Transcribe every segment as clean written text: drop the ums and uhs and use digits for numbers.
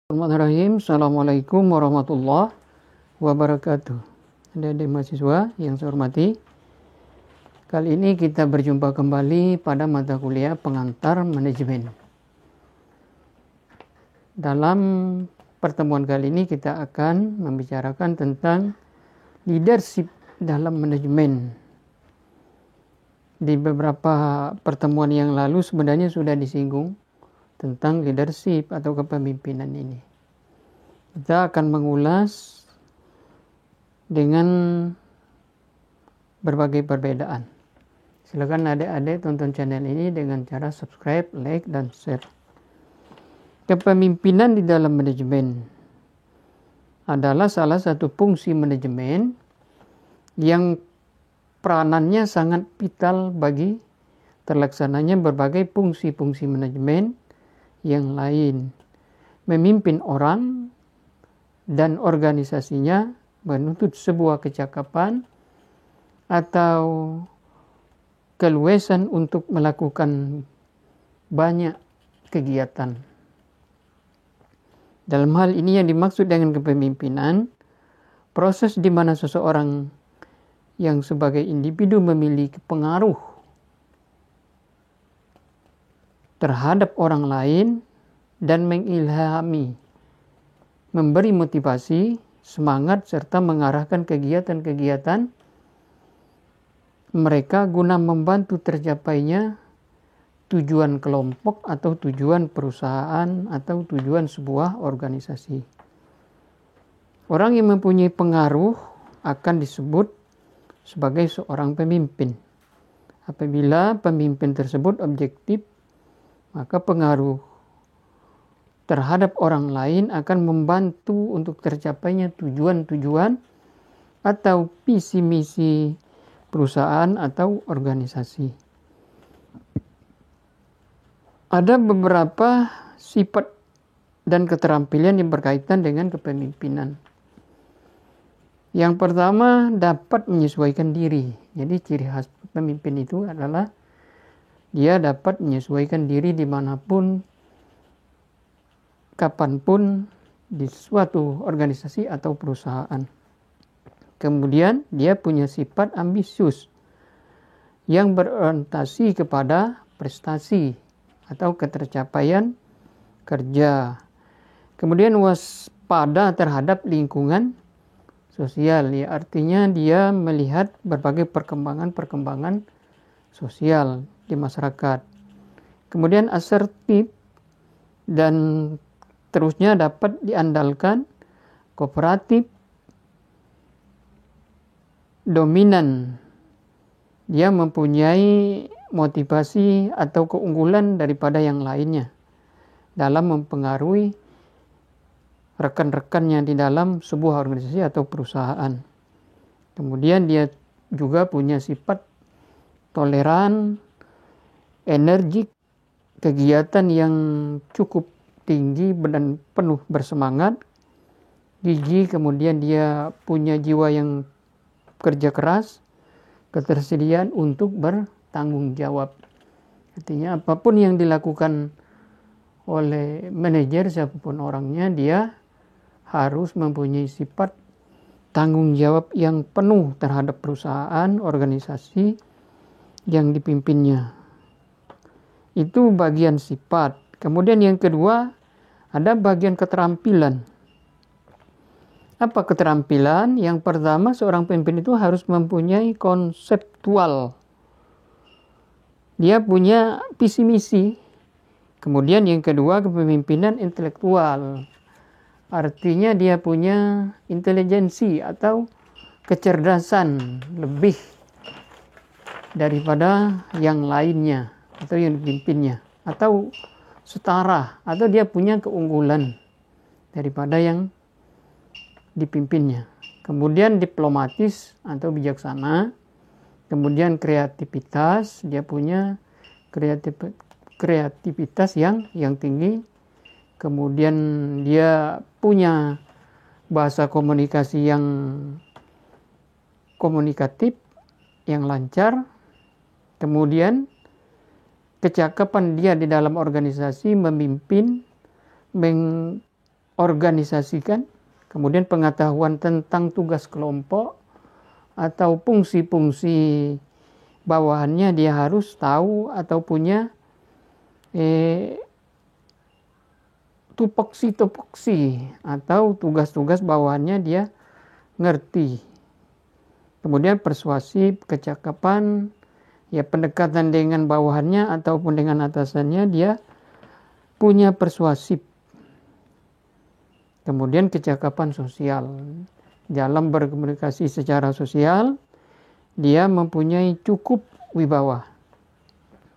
Bismillahirrahmanirrahim. Assalamualaikum warahmatullahi wabarakatuh. Adik-adik mahasiswa yang saya hormati, kali ini kita berjumpa kembali pada mata kuliah pengantar manajemen. Dalam pertemuan kali ini kita akan membicarakan tentang leadership dalam manajemen. Di beberapa pertemuan yang lalu sebenarnya sudah disinggung tentang leadership atau kepemimpinan ini. Kita akan mengulas dengan berbagai perbedaan. Silakan adik-adik tonton channel ini dengan cara subscribe, like, dan share. Kepemimpinan di dalam manajemen adalah salah satu fungsi manajemen yang peranannya sangat vital bagi terlaksananya berbagai fungsi-fungsi manajemen yang lain. Memimpin orang dan organisasinya menuntut sebuah kecakapan atau keluasan untuk melakukan banyak kegiatan. Dalam hal ini yang dimaksud dengan kepemimpinan, proses di mana seseorang yang sebagai individu memiliki pengaruh terhadap orang lain dan mengilhami, memberi motivasi, semangat, serta mengarahkan kegiatan-kegiatan mereka guna membantu tercapainya tujuan kelompok atau tujuan perusahaan atau tujuan sebuah organisasi. Orang yang mempunyai pengaruh akan disebut sebagai seorang pemimpin. Apabila pemimpin tersebut objektif, maka pengaruh terhadap orang lain akan membantu untuk tercapainya tujuan-tujuan atau visi misi perusahaan atau organisasi. Ada beberapa sifat dan keterampilan yang berkaitan dengan kepemimpinan. Yang pertama, dapat menyesuaikan diri. Jadi ciri khas pemimpin itu adalah dia dapat menyesuaikan diri dimanapun, kapanpun, di suatu organisasi atau perusahaan. Kemudian dia punya sifat ambisius yang berorientasi kepada prestasi atau ketercapaian kerja. Kemudian waspada terhadap lingkungan sosial, ya artinya dia melihat berbagai perkembangan sosial di masyarakat. Kemudian asertif dan terusnya dapat diandalkan, kooperatif, dominan. Dia mempunyai motivasi atau keunggulan daripada yang lainnya dalam mempengaruhi rekan-rekannya di dalam sebuah organisasi atau perusahaan. Kemudian dia juga punya sifat toleran, energik, kegiatan yang cukup tinggi dan penuh bersemangat, gigih, kemudian dia punya jiwa yang kerja keras, ketersediaan untuk bertanggung jawab. Artinya apapun yang dilakukan oleh manajer siapapun orangnya, dia harus mempunyai sifat tanggung jawab yang penuh terhadap perusahaan, organisasi yang dipimpinnya. Itu bagian sifat. Kemudian yang kedua, ada bagian keterampilan. Apa keterampilan? Yang pertama, seorang pemimpin itu harus mempunyai konseptual. Dia punya visi misi. Kemudian yang kedua, kepemimpinan intelektual. Artinya dia punya intelijensi atau kecerdasan lebih daripada yang lainnya atau yang dipimpinnya, atau setara, atau dia punya keunggulan daripada yang dipimpinnya. Kemudian diplomatis atau bijaksana. Kemudian kreativitas, dia punya kreativitas yang tinggi. Kemudian dia punya bahasa komunikasi yang komunikatif, yang lancar. Kemudian kecakapan dia di dalam organisasi memimpin, mengorganisasikan, kemudian pengetahuan tentang tugas kelompok atau fungsi-fungsi bawahannya dia harus tahu atau punya tupoksi atau tugas-tugas bawahannya dia ngerti. Kemudian persuasif, kecakapan, ya pendekatan dengan bawahannya ataupun dengan atasannya dia punya persuasif. Kemudian kecakapan sosial. Dalam berkomunikasi secara sosial, dia mempunyai cukup wibawa.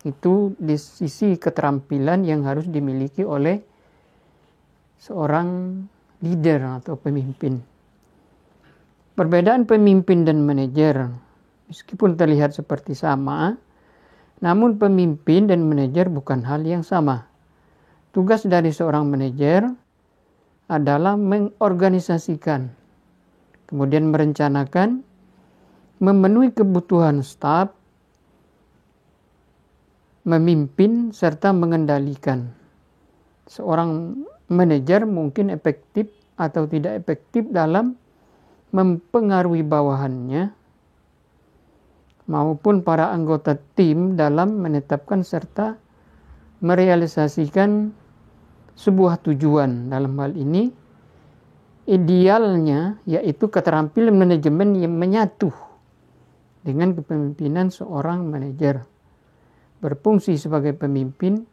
Itu di sisi keterampilan yang harus dimiliki oleh seorang leader atau pemimpin. Perbedaan pemimpin dan manajer, meskipun terlihat seperti sama, namun pemimpin dan manajer bukan hal yang sama. Tugas dari seorang manajer adalah mengorganisasikan, kemudian merencanakan, memenuhi kebutuhan staf, memimpin, serta mengendalikan. Seorang manajer mungkin efektif atau tidak efektif dalam mempengaruhi bawahannya maupun para anggota tim dalam menetapkan serta merealisasikan sebuah tujuan. Dalam hal ini idealnya yaitu keterampilan manajemen yang menyatu dengan kepemimpinan seorang manajer. Berfungsi sebagai pemimpin,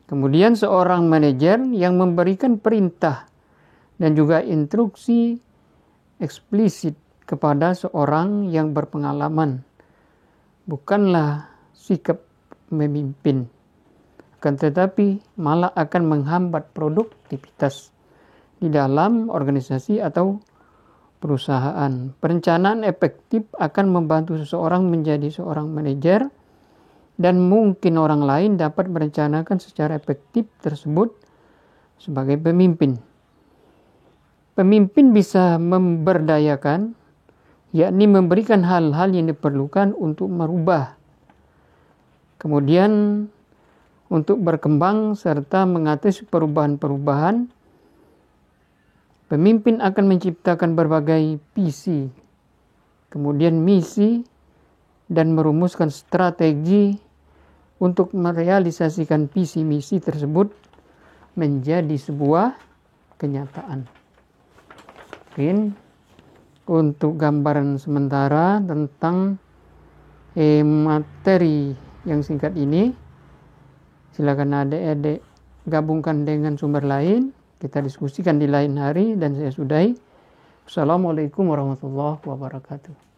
kemudian seorang manajer yang memberikan perintah dan juga instruksi eksplisit kepada seorang yang berpengalaman. Bukanlah sikap memimpin, akan tetapi malah akan menghambat produktivitas di dalam organisasi atau perusahaan. Perencanaan efektif akan membantu seseorang menjadi seorang manajer, dan mungkin orang lain dapat merencanakan secara efektif tersebut sebagai pemimpin. Pemimpin bisa memberdayakan, yakni memberikan hal-hal yang diperlukan untuk merubah, kemudian untuk berkembang serta mengatasi perubahan-perubahan. Pemimpin akan menciptakan berbagai visi, kemudian misi, dan merumuskan strategi untuk merealisasikan visi misi tersebut menjadi sebuah kenyataan. Mungkin untuk gambaran sementara tentang materi yang singkat ini, silakan adik-adik gabungkan dengan sumber lain, kita diskusikan di lain hari, dan saya sudahi. Assalamualaikum warahmatullahi wabarakatuh.